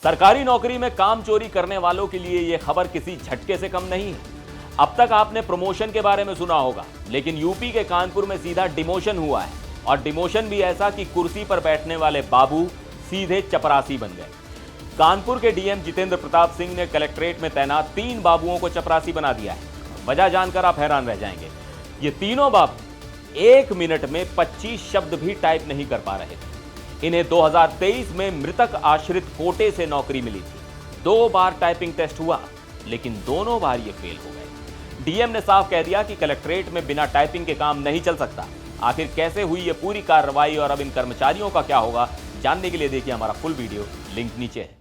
सरकारी नौकरी में काम चोरी करने वालों के लिए यह खबर किसी झटके से कम नहीं है। अब तक आपने प्रमोशन के बारे में सुना होगा, लेकिन यूपी के कानपुर में सीधा डिमोशन हुआ है, और डिमोशन भी ऐसा कि कुर्सी पर बैठने वाले बाबू सीधे चपरासी बन गए। कानपुर के डीएम जितेंद्र प्रताप सिंह ने कलेक्ट्रेट में तैनात 3 बाबुओं को चपरासी बना दिया है। वजह जानकर आप हैरान रह जाएंगे। ये तीनों बाबू 1 मिनट में 25 शब्द भी टाइप नहीं कर पा रहे थे। इन्हें 2023 में मृतक आश्रित कोटे से नौकरी मिली थी। 2 बार टाइपिंग टेस्ट हुआ, लेकिन दोनों बार ये फेल हो गए। डीएम ने साफ कह दिया कि कलेक्ट्रेट में बिना टाइपिंग के काम नहीं चल सकता। आखिर कैसे हुई ये पूरी कार्रवाई और अब इन कर्मचारियों का क्या होगा, जानने के लिए देखिए हमारा फुल वीडियो, लिंक नीचे है।